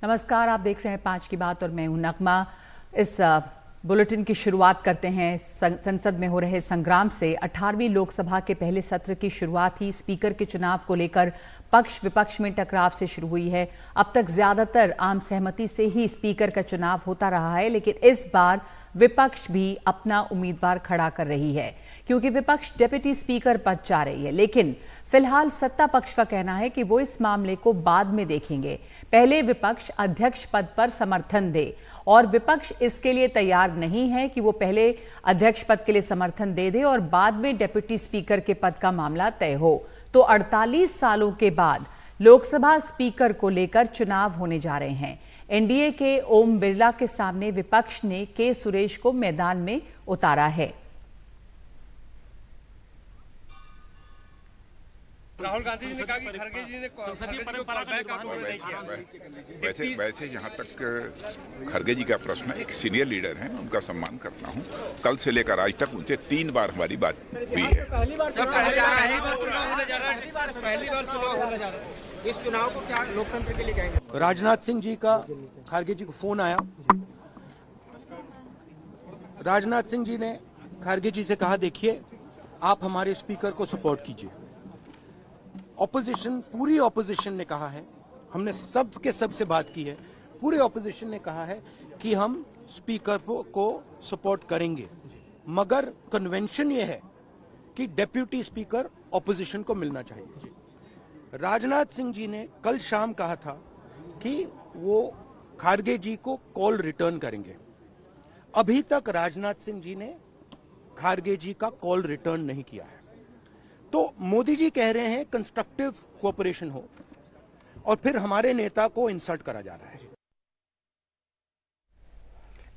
नमस्कार, आप देख रहे हैं 5 की बात और मैं हूं नगमा। इस बुलेटिन की शुरुआत करते हैं संसद में हो रहे संग्राम से। 18वीं लोकसभा के पहले सत्र की शुरुआत ही स्पीकर के चुनाव को लेकर पक्ष विपक्ष में टकराव से शुरू हुई है। अब तक ज्यादातर आम सहमति से ही स्पीकर का चुनाव होता रहा है, लेकिन इस बार विपक्ष भी अपना उम्मीदवार खड़ा कर रही है क्योंकि विपक्ष डिप्टी स्पीकर पद चाह रही है। लेकिन फिलहाल सत्ता पक्ष का कहना है कि वो इस मामले को बाद में देखेंगे, पहले विपक्ष अध्यक्ष पद पर समर्थन दे, और विपक्ष इसके लिए तैयार नहीं है कि वो पहले अध्यक्ष पद के लिए समर्थन दे दे और बाद में डिप्टी स्पीकर के पद का मामला तय हो। तो 48 सालों के बाद लोकसभा स्पीकर को लेकर चुनाव होने जा रहे हैं। एनडीए के ओम बिरला के सामने विपक्ष ने के सुरेश को मैदान में उतारा है। राहुल गांधी जी ने कहा कि खड़गे जी ने संसदीय परंपरा का वैसे जहां तक खड़गे जी का प्रश्न है, एक सीनियर लीडर हैं, उनका सम्मान करता हूं। कल से लेकर आज तक उनसे 3 बार हमारी बात हुई है। पहली बार चुनाव होने जा रहा है। इस चुनाव को क्या लोकतंत्र के लिए कहेंगे? राजनाथ सिंह जी का खड़गे जी को फोन आया। राजनाथ सिंह जी ने खड़गे जी से कहा, देखिए आप हमारे स्पीकर को सपोर्ट कीजिए। ऑपोजिशन, पूरी ऑपोजिशन ने कहा है, हमने सबके सबसे बात की है, पूरे ऑपोजिशन ने कहा है कि हम स्पीकर को सपोर्ट करेंगे, मगर कन्वेंशन ये है कि डेप्यूटी स्पीकर ऑपोजिशन को मिलना चाहिए। राजनाथ सिंह जी ने कल शाम कहा था कि वो खड़गे जी को कॉल रिटर्न करेंगे। अभी तक राजनाथ सिंह जी ने खड़गे जी का कॉल रिटर्न नहीं किया है। तो मोदी जी कह रहे हैं कंस्ट्रक्टिव कोऑपरेशन हो, और फिर हमारे नेता को इंसल्ट करा जा रहा है।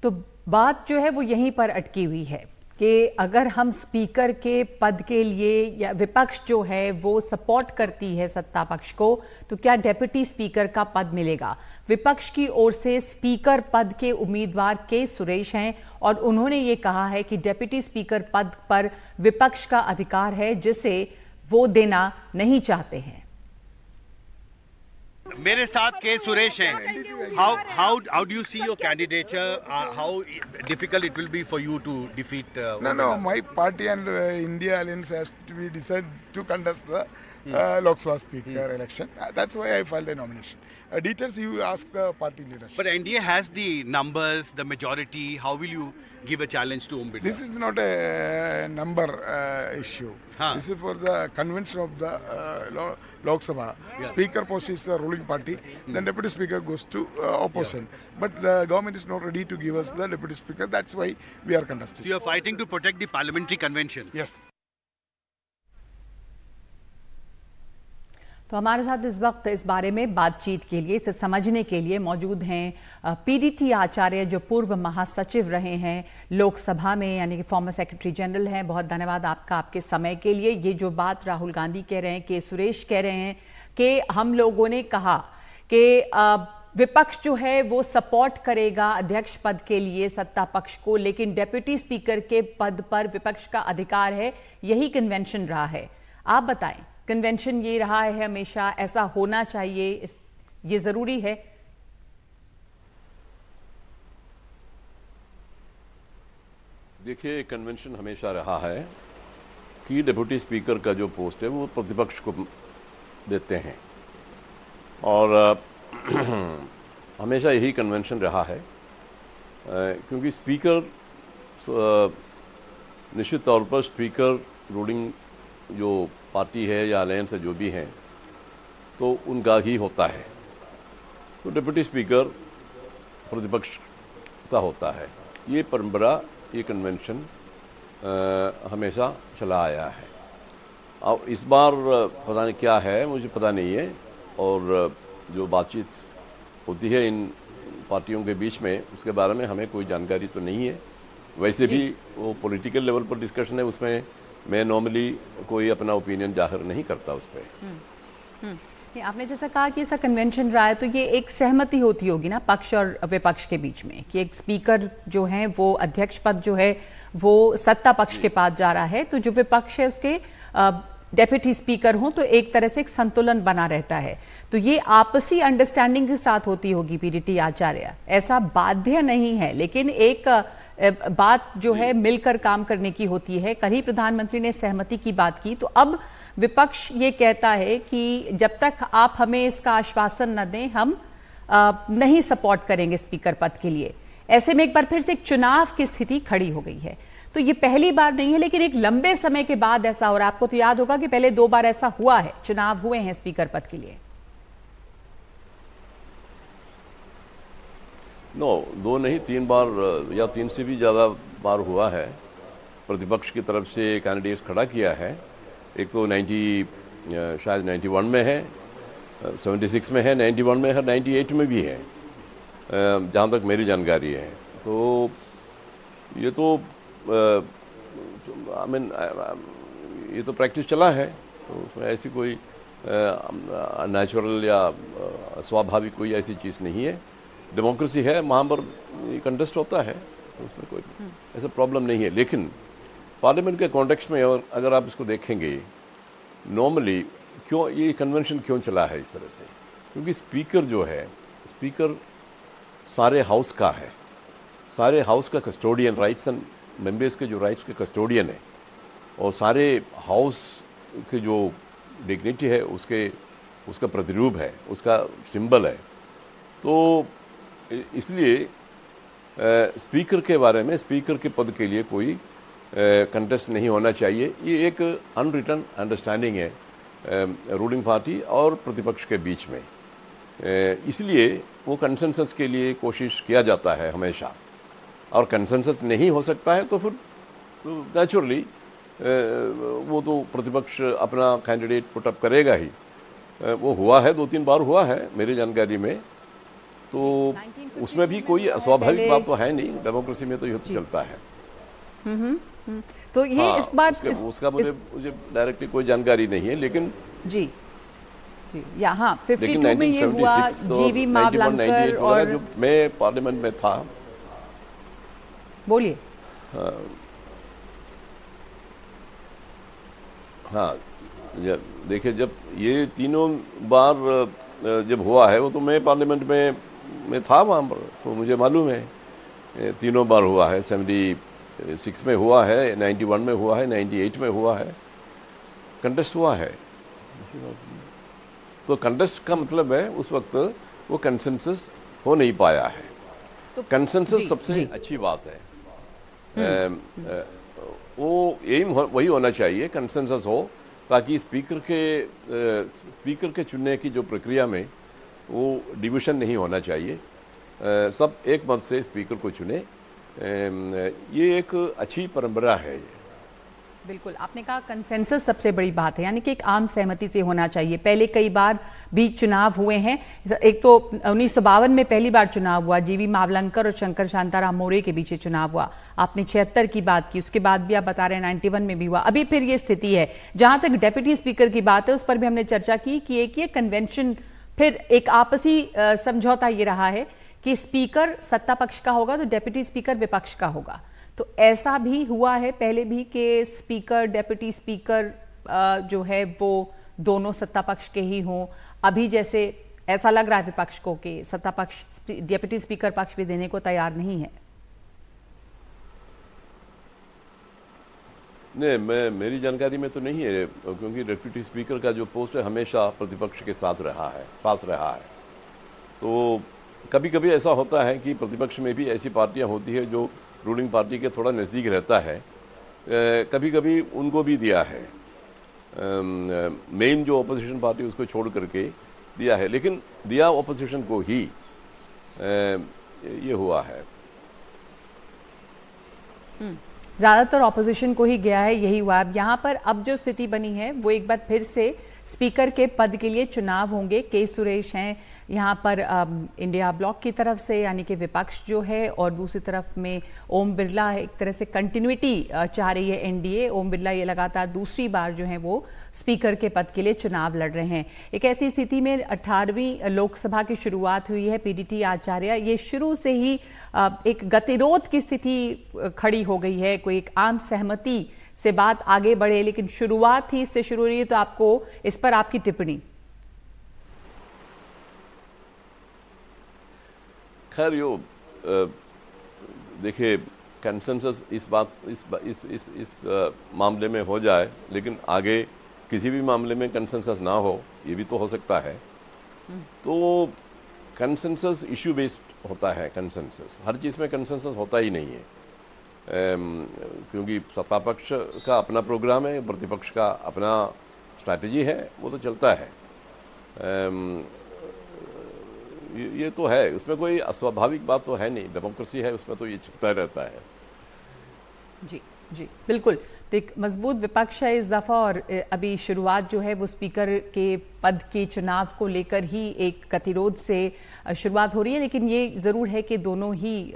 तो बात जो है वो यहीं पर अटकी हुई है कि अगर हम स्पीकर के पद के लिए, या विपक्ष जो है वो सपोर्ट करती है सत्ता पक्ष को, तो क्या डेप्यूटी स्पीकर का पद मिलेगा? विपक्ष की ओर से स्पीकर पद के उम्मीदवार के सुरेश हैं और उन्होंने ये कहा है कि डेप्यूटी स्पीकर पद पर विपक्ष का अधिकार है जिसे वो देना नहीं चाहते हैं। मेरे साथ के सुरेश हैं। How do you see your candidature? How difficult it will be for you to defeat? No. My party and India Alliance has to be decided to contest the Lok Sabha Speaker election. That's why I filed a nomination. Details you ask the party leadership. But NDA has the numbers, the majority. How will you give a challenge to Om Birla? This is not a number issue. This is for the convention of the Lok Sabha. Yeah. Speaker post is the ruling party. Then Deputy Speaker goes to opposition. Yeah. But the government is not ready to give us the Deputy Speaker. That's why we are contesting. So you are fighting to protect the parliamentary convention? Yes. तो हमारे साथ इस वक्त इस बारे में बातचीत के लिए, इसे समझने के लिए मौजूद हैं पीडीटी आचार्य, जो पूर्व महासचिव रहे हैं लोकसभा में, यानी कि फॉर्मर सेक्रेटरी जनरल हैं। बहुत धन्यवाद आपका, आपके समय के लिए। ये जो बात राहुल गांधी कह रहे हैं, के सुरेश कह रहे हैं कि हम लोगों ने कहा कि विपक्ष जो है वो सपोर्ट करेगा अध्यक्ष पद के लिए सत्ता पक्ष को, लेकिन डेप्यूटी स्पीकर के पद पर विपक्ष का अधिकार है, यही कन्वेंशन रहा है। आप बताएं, कन्वेंशन ये रहा है हमेशा, ऐसा होना चाहिए, ये जरूरी है? देखिए, कन्वेंशन हमेशा रहा है कि डिप्टी स्पीकर का जो पोस्ट है वो प्रतिपक्ष को देते हैं, और हमेशा यही कन्वेंशन रहा है, क्योंकि स्पीकर निश्चित तौर पर स्पीकर रूलिंग जो पार्टी है या अलायंस है, जो भी हैं, तो उनका ही होता है। तो डिप्टी स्पीकर प्रतिपक्ष का होता है। ये परंपरा, ये कन्वेंशन हमेशा चला आया है। अब इस बार पता नहीं क्या है, मुझे पता नहीं है, और जो बातचीत होती है इन पार्टियों के बीच में, उसके बारे में हमें कोई जानकारी तो नहीं है। वैसे भी वो पॉलिटिकल लेवल पर डिस्कशन है, उसमें मैं नॉर्मली कोई अपना ओपिनियन जाहिर नहीं करता उस पर। आपने जैसा कहा कि ऐसा कन्वेंशन रहा है, तो ये एक सहमति होती होगी ना पक्ष और विपक्ष के बीच में कि एक स्पीकर जो है वो अध्यक्ष पद जो है वो सत्ता पक्ष के पास जा रहा है, तो जो विपक्ष है उसके डेप्यूटी स्पीकर हों तो एक तरह से एक संतुलन बना रहता है। तो ये आपसी अंडरस्टैंडिंग के साथ होती होगी पीडीटी आचार्य, ऐसा बाध्य नहीं है, लेकिन एक बात जो है मिलकर काम करने की होती है। कल ही प्रधानमंत्री ने सहमति की बात की, तो अब विपक्ष ये कहता है कि जब तक आप हमें इसका आश्वासन न दें हम नहीं सपोर्ट करेंगे स्पीकर पद के लिए। ऐसे में एक बार फिर से एक चुनाव की स्थिति खड़ी हो गई है। तो ये पहली बार नहीं है, लेकिन एक लंबे समय के बाद ऐसा हो रहा है। आपको तो याद होगा कि पहले 2 बार ऐसा हुआ है, चुनाव हुए हैं स्पीकर पद के लिए। नो, 2 नहीं 3 बार या 3 से भी ज़्यादा बार हुआ है। प्रतिपक्ष की तरफ से कैंडिडेट्स खड़ा किया है। एक तो शायद 91 में है, 76 में है, 91 में है, 98 में भी है, जहाँ तक मेरी जानकारी है। तो ये तो ये तो प्रैक्टिस चला है, तो उसमें ऐसी कोई नेचुरल या स्वाभाविक कोई ऐसी चीज़ नहीं है। डेमोक्रेसी है, वहाँ पर कंटेस्ट होता है, तो उसमें कोई ऐसा प्रॉब्लम नहीं है। लेकिन पार्लियामेंट के कॉन्टेक्स्ट में अगर आप इसको देखेंगे, नॉर्मली क्यों ये कन्वेंशन क्यों चला है इस तरह से, क्योंकि स्पीकर जो है, स्पीकर सारे हाउस का है, सारे हाउस का कस्टोडियन, राइट्स एंड मेंबर्स के जो राइट्स के कस्टोडियन है, और सारे हाउस के जो डिग्निटी है उसका प्रतिरूप है, उसका सिंबल है। तो इसलिए स्पीकर के बारे में, स्पीकर के पद के लिए कोई कंटेस्ट नहीं होना चाहिए। ये एक अनरिटन अंडरस्टैंडिंग है रूलिंग पार्टी और प्रतिपक्ष के बीच में। इसलिए वो कंसेंसस के लिए कोशिश किया जाता है हमेशा, और कंसेंसस नहीं हो सकता है तो फिर नेचुरली वो तो प्रतिपक्ष अपना कैंडिडेट पुटअप करेगा ही। वो हुआ है, 2-3 बार हुआ है मेरी जानकारी में, तो उसमें भी कोई स्वाभाविक बात तो है नहीं, डेमोक्रेसी में तो ये चलता है। तो ये हाँ, इस बार उसका मुझे डायरेक्टली कोई जानकारी नहीं है, लेकिन जी यहाँ 52 में ये हुआ, जीवी मावलंकर और जो मैं पार्लियामेंट में था। बोलिए। हाँ, देखिए, जब ये तीनों बार जब हुआ है, वो तो मैं पार्लियामेंट में था वहाँ पर, तो मुझे मालूम है तीनों बार हुआ है। 76 में हुआ है, 91 में हुआ है, 98 में हुआ है, कंटेस्ट हुआ है। तो कंटेस्ट का मतलब है उस वक्त वो कंसेंसस हो नहीं पाया है। तो कंसेंसस सबसे अच्छी बात है। वो एम वही होना चाहिए, कंसेंसस हो, ताकि स्पीकर के चुनने की जो प्रक्रिया में वो डिविजन नहीं होना चाहिए, सब एक मत से स्पीकर को चुने। ये एक अच्छी परंपरा है। बिल्कुल, आपने कहा कंसेंसस सबसे बड़ी बात है, यानी कि एक आम सहमति से होना चाहिए। पहले कई बार भी चुनाव हुए हैं। एक तो 1952 में पहली बार चुनाव हुआ, जीवी मावलंकर और शंकर शांताराम मोरे के बीच चुनाव हुआ। आपने 76 की बात की, उसके बाद भी आप बता रहे हैं 91 में भी हुआ। अभी फिर ये स्थिति है। जहां तक डेप्यूटी स्पीकर की बात है, उस पर भी हमने चर्चा की कि एक ये कन्वेंशन, फिर एक आपसी समझौता ये रहा है कि स्पीकर सत्ता पक्ष का होगा तो डेप्यूटी स्पीकर विपक्ष का होगा। तो ऐसा भी हुआ है पहले भी कि स्पीकर, डेप्यूटी स्पीकर जो है वो दोनों सत्ता पक्ष के ही हों। अभी जैसे ऐसा लग रहा है विपक्ष को कि सत्ता पक्ष डेप्यूटी स्पीकर पक्ष भी देने को तैयार नहीं है। नहीं, मेरी जानकारी में तो नहीं है, क्योंकि डेप्यूटी स्पीकर का जो पोस्ट है हमेशा प्रतिपक्ष के साथ पास रहा है। तो कभी कभी ऐसा होता है कि प्रतिपक्ष में भी ऐसी पार्टियां होती है जो रूलिंग पार्टी के थोड़ा नज़दीक रहता है, कभी कभी उनको भी दिया है, मेन जो अपोजिशन पार्टी उसको छोड़ करके दिया है, लेकिन दिया अपोजिशन को ही ये हुआ है। ज़्यादातर ऑपोजिशन को ही गया है, यही हुआ। अब यहाँ पर अब जो स्थिति बनी है वो एक बार फिर से स्पीकर के पद के लिए चुनाव होंगे। के सुरेश हैं यहाँ पर इंडिया ब्लॉक की तरफ से, यानी कि विपक्ष जो है, और दूसरी तरफ में ओम बिरला है। एक तरह से कंटिन्यूटी चाह रही है एनडीए। ओम बिरला ये लगातार दूसरी बार जो है वो स्पीकर के पद के लिए चुनाव लड़ रहे हैं। एक ऐसी स्थिति में 18वीं लोकसभा की शुरुआत हुई है। पीडीटी आचार्य, ये शुरू से ही एक गतिरोध की स्थिति खड़ी हो गई है। कोई एक आम सहमति से बात आगे बढ़े, लेकिन शुरुआत ही इससे शुरू हुई है, तो आपको इस पर आपकी टिप्पणी। खैर यो देखिए कंसेंसस इस मामले में हो जाए, लेकिन आगे किसी भी मामले में कंसेंसस ना हो, ये भी तो हो सकता है। तो कंसेंसस इशू बेस्ड होता है। कंसेंसस हर चीज़ में कंसेंसस होता ही नहीं है, क्योंकि सत्ता पक्ष का अपना प्रोग्राम है, प्रतिपक्ष का अपना स्ट्रैटेजी है, वो तो चलता है। ये तो है, उसमें कोई अस्वाभाविक बात तो है नहीं, डेमोक्रेसी है, उसमें तो ये चलता रहता है। जी जी बिल्कुल। तो एक मजबूत विपक्ष है इस दफ़ा, और अभी शुरुआत जो है वो स्पीकर के पद के चुनाव को लेकर ही एक गतिरोध से शुरुआत हो रही है, लेकिन ये ज़रूर है कि दोनों ही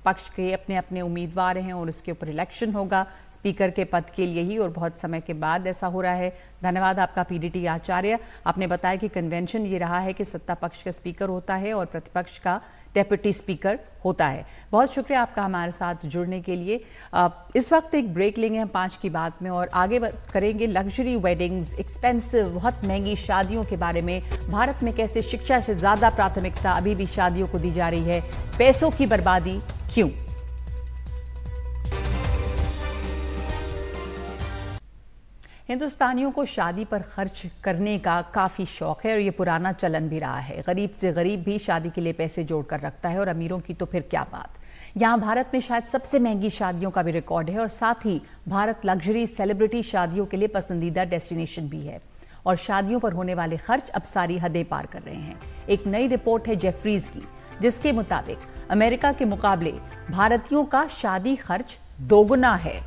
पक्ष के अपने अपने उम्मीदवार हैं और उसके ऊपर इलेक्शन होगा स्पीकर के पद के लिए ही, और बहुत समय के बाद ऐसा हो रहा है। धन्यवाद आपका PDT आचार्य। आपने बताया कि कन्वेंशन ये रहा है कि सत्ता पक्ष का स्पीकर होता है और प्रतिपक्ष का डेप्यूटी स्पीकर होता है। बहुत शुक्रिया आपका हमारे साथ जुड़ने के लिए। इस वक्त एक ब्रेक लेंगे हम 5 की बात में, और आगे करेंगे लग्जरी वेडिंग्स, एक्सपेंसिव बहुत महंगी शादियों के बारे में। भारत में कैसे शिक्षा से ज़्यादा प्राथमिकता अभी भी शादियों को दी जा रही है, पैसों की बर्बादी क्यों। हिंदुस्तानियों को शादी पर खर्च करने का काफ़ी शौक है और ये पुराना चलन भी रहा है। गरीब से गरीब भी शादी के लिए पैसे जोड़कर रखता है, और अमीरों की तो फिर क्या बात। यहाँ भारत में शायद सबसे महंगी शादियों का भी रिकॉर्ड है, और साथ ही भारत लग्जरी सेलिब्रिटी शादियों के लिए पसंदीदा डेस्टिनेशन भी है। और शादियों पर होने वाले खर्च अब सारी हदें पार कर रहे हैं। एक नई रिपोर्ट है जेफरीज की, जिसके मुताबिक अमेरिका के मुकाबले भारतीयों का शादी खर्च दोगुना है।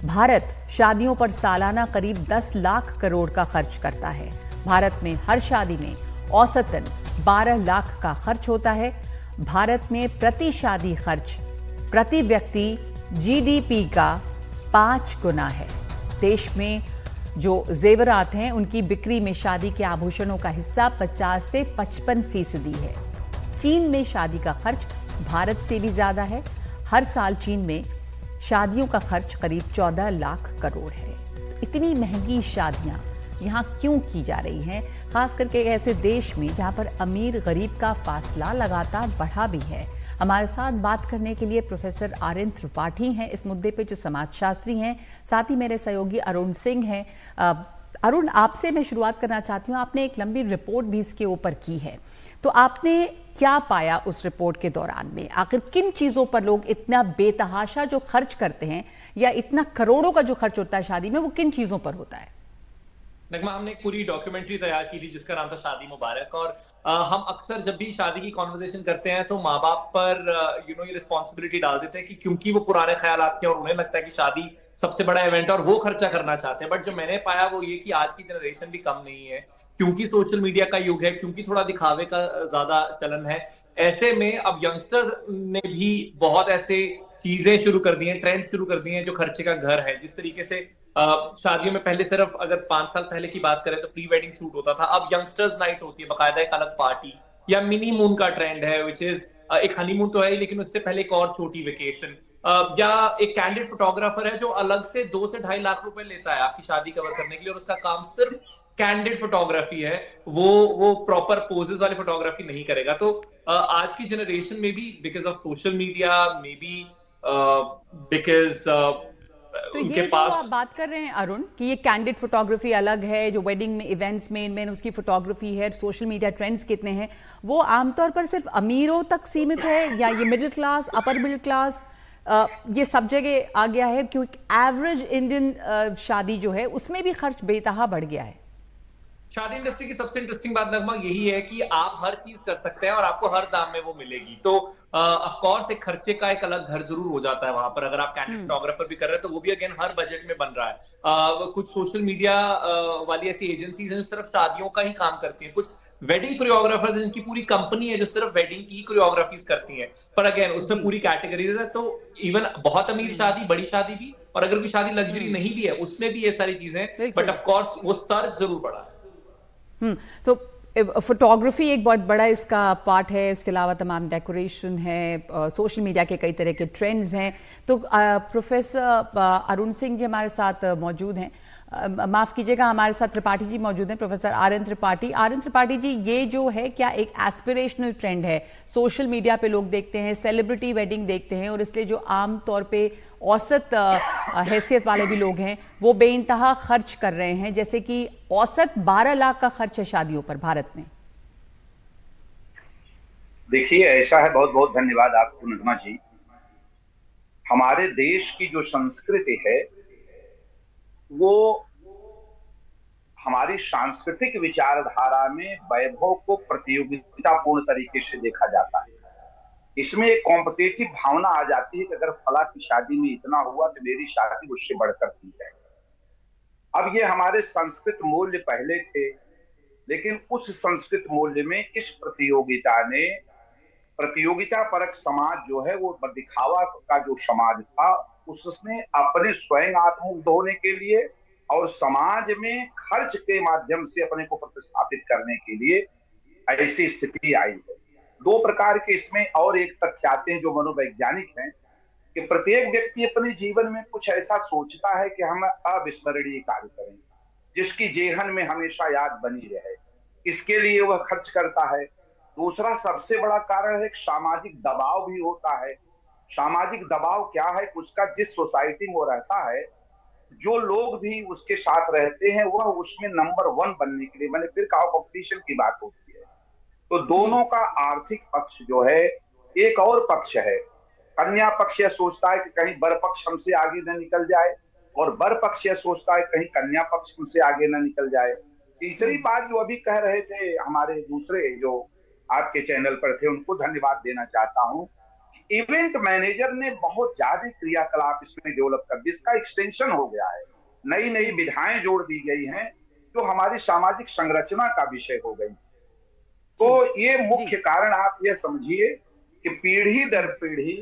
भारत शादियों पर सालाना करीब 10 लाख करोड़ का खर्च करता है। भारत में हर शादी में औसतन 12 लाख का खर्च होता है। भारत में प्रति शादी खर्च प्रति व्यक्ति GDP का 5 गुना है। देश में जो जेवरात हैं उनकी बिक्री में शादी के आभूषणों का हिस्सा 50 से 55% है। चीन में शादी का खर्च भारत से भी ज्यादा है। हर साल चीन में शादियों का खर्च करीब 14 लाख करोड़ है। इतनी महंगी शादियां यहाँ क्यों की जा रही हैं, खास करके ऐसे देश में जहाँ पर अमीर गरीब का फासला लगातार बढ़ा भी है। हमारे साथ बात करने के लिए प्रोफेसर आर्यन त्रिपाठी हैं इस मुद्दे पे, जो समाजशास्त्री हैं। साथ ही मेरे सहयोगी अरुण सिंह हैं। अरुण, आपसे मैं शुरुआत करना चाहती हूँ। आपने एक लंबी रिपोर्ट भी इसके ऊपर की है, तो आपने क्या पाया उस रिपोर्ट के दौरान में? आखिर किन चीज़ों पर लोग इतना बेतहाशा जो खर्च करते हैं, या इतना करोड़ों का जो खर्च होता है शादी में, वो किन चीज़ों पर होता है? नगमा, हमने एक पूरी डॉक्यूमेंट्री तैयार की थी जिसका नाम था शादी मुबारक, और हम अक्सर जब भी शादी की कॉन्वर्सेशन करते हैं तो माँ बाप पर ये रिस्पॉन्सिबिलिटी डाल देते हैं कि क्योंकि वो पुराने ख्यालात के और उन्हें लगता है कि शादी सबसे बड़ा इवेंट है और वो खर्चा करना चाहते हैं। बट जो मैंने पाया वो ये कि आज की जनरेशन भी कम नहीं है, क्योंकि सोशल मीडिया का युग है, क्योंकि थोड़ा दिखावे का ज्यादा चलन है। ऐसे में अब यंगस्टर्स ने भी बहुत ऐसे चीजें शुरू कर दी हैं, ट्रेंड शुरू कर दिए हैं जो खर्चे का घर है। जिस तरीके से शादियों में पहले सिर्फ अगर 5 साल पहले की बात करें तो प्री वेडिंग शूट होता था, अब यंगस्टर्स नाइट होती है, बाकायदा एक अलग पार्टी, या मिनी मून का ट्रेंड है, विच इज एक हनीमून तो है ही, लेकिन उससे पहले एक और छोटी वेकेशन, या एक कैंडिड फोटोग्राफर है जो अलग से 2 से 2.5 लाख रुपए लेता है आपकी शादी कवर करने के लिए, और उसका काम सिर्फ कैंडिड फोटोग्राफी है, वो प्रॉपर पोजेस वाली फोटोग्राफी नहीं करेगा। तो आज की जनरेशन में भी because of social media, may be because तो ये जो आप बात कर रहे हैं अरुण, कि ये कैंडिड फोटोग्राफी अलग है, जो वेडिंग में इवेंट्स में उसकी फोटोग्राफी है, सोशल मीडिया ट्रेंड्स कितने हैं, वो आमतौर पर सिर्फ अमीरों तक सीमित है, या ये middle class, upper middle class, ये सब जगह आ गया है? क्योंकि एवरेज इंडियन शादी जो है उसमें भी खर्च बेतहा बढ़ गया है। शादी इंडस्ट्री की सबसे इंटरेस्टिंग बात नगमा यही है कि आप हर चीज कर सकते हैं और आपको हर दाम में वो मिलेगी। तो ऑफ कोर्स एक खर्चे का एक अलग घर जरूर हो जाता है वहां पर। अगर आप कैंडिड फोटोग्राफर भी कर रहे हैं तो वो भी अगेन हर बजट में बन रहा है। कुछ सोशल मीडिया वाली ऐसी एजेंसीज हैं जो सिर्फ शादियों का ही काम करती हैं, कुछ वेडिंग कोरियोग्राफर्स जिनकी पूरी कंपनी है जो सिर्फ वेडिंग की ही कोरियोग्राफीज करती हैं, पर अगेन उसमें पूरी कैटेगरीज है। तो इवन बहुत अमीर शादी, बड़ी शादी भी, और अगर कोई शादी लग्जरी नहीं भी है उसमें भी ये सारी चीजें, बट ऑफ कोर्स वो स्तर जरूर बढ़ा है। तो फोटोग्राफी एक बहुत बड़ा इसका पार्ट है, इसके अलावा तमाम डेकोरेशन है, सोशल मीडिया के कई तरह के ट्रेंड्स हैं। तो प्रोफेसर अरुण सिंह जी हमारे साथ मौजूद हैं, माफ़ कीजिएगा, हमारे साथ त्रिपाठी जी मौजूद हैं, प्रोफेसर आर्यन त्रिपाठी। आर्यन त्रिपाठी जी, ये जो है क्या एक एस्पिरेशनल ट्रेंड है? सोशल मीडिया पे लोग देखते हैं, सेलिब्रिटी वेडिंग देखते हैं, और इसलिए जो आम तौर पे औसत हैसियत वाले भी लोग हैं वो बेइंतहा खर्च कर रहे हैं, जैसे कि औसत 12 लाख का खर्च है शादियों पर भारत में। देखिए, ऐसा है, बहुत बहुत धन्यवाद आपको नगमा जी। हमारे देश की जो संस्कृति है वो हमारी सांस्कृतिक विचारधारा में वैभव को प्रतियोगितापूर्ण तरीके से देखा जाता है। इसमें एक कॉम्पिटिटिव भावना आ जाती है कि अगर फला की शादी में इतना हुआ तो मेरी शादी उससे बढ़कर की जाए। अब ये हमारे संस्कृत मूल्य पहले थे, लेकिन उस संस्कृत मूल्य में इस प्रतियोगिता ने, प्रतियोगिता परक समाज जो है वो दिखावा का जो समाज था, उसने अपने स्वयं आत्ममुग्ध होने के लिए और समाज में खर्च के माध्यम से अपने को प्रतिस्थापित करने के लिए ऐसी स्थिति आई है। दो प्रकार के इसमें और एक तथ्य आते हैं जो मनोवैज्ञानिक हैं, कि प्रत्येक व्यक्ति अपने जीवन में कुछ ऐसा सोचता है कि हम अविस्मरणीय कार्य करें, जिसकी जेहन में हमेशा याद बनी रहे, इसके लिए वह खर्च करता है। दूसरा सबसे बड़ा कारण है सामाजिक दबाव भी होता है। सामाजिक दबाव क्या है? उसका जिस सोसाइटी में वो रहता है, जो लोग भी उसके साथ रहते हैं, वह उसमें नंबर 1 बनने के लिए, मैंने फिर कहा, कॉम्पिटिशन की बात होती है। तो दोनों का आर्थिक पक्ष जो है, एक और पक्ष है, कन्या पक्ष यह सोचता है कि कहीं वर पक्ष हमसे आगे न निकल जाए, और वर पक्ष यह सोचता है कहीं कन्या पक्ष हमसे आगे न निकल जाए। तीसरी बात जो अभी कह रहे थे हमारे दूसरे जो आपके चैनल पर थे, उनको धन्यवाद देना चाहता हूं। इवेंट मैनेजर ने बहुत ज्यादा क्रियाकलाप इसमें डेवलप कर, जिसका एक्सटेंशन हो गया है, नई नई विधाएं जोड़ दी गई हैं जो हमारी सामाजिक संरचना का विषय हो गई। तो ये मुख्य कारण आप ये समझिए कि पीढ़ी दर पीढ़ी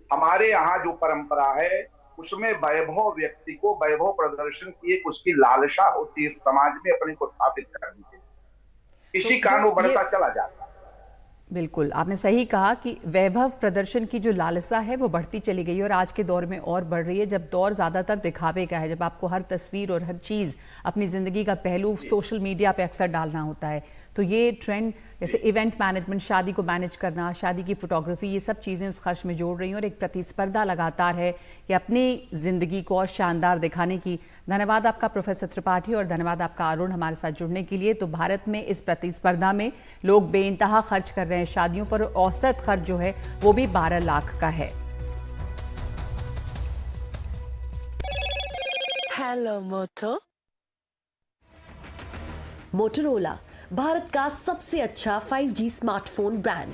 हमारे यहाँ जो परंपरा है उसमें वैभव, व्यक्ति को वैभव प्रदर्शन की एक उसकी लालसा होती है समाज में अपने को स्थापित करने के लिए, इसी कारण वो बढ़ता चला जाता है। बिल्कुल, आपने सही कहा कि वैभव प्रदर्शन की जो लालसा है वो बढ़ती चली गई और आज के दौर में और बढ़ रही है, जब दौर ज़्यादातर दिखावे का है, जब आपको हर तस्वीर और हर चीज़, अपनी ज़िंदगी का पहलू सोशल मीडिया पे अक्सर डालना होता है। तो ये ट्रेंड, जैसे इवेंट मैनेजमेंट, शादी को मैनेज करना, शादी की फोटोग्राफी, ये सब चीज़ें उस खर्च में जोड़ रही हैं और एक प्रतिस्पर्धा लगातार है कि अपनी ज़िंदगी को और शानदार दिखाने की। धन्यवाद आपका प्रोफेसर त्रिपाठी और धन्यवाद आपका अरुण हमारे साथ जुड़ने के लिए। तो भारत में इस प्रतिस्पर्धा में लोग बेइंतहा खर्च कर रहे हैं शादियों पर, औसत खर्च जो है वो भी 12 लाख का है। हेलो मोटोरोला, भारत का सबसे अच्छा 5G स्मार्टफोन ब्रांड।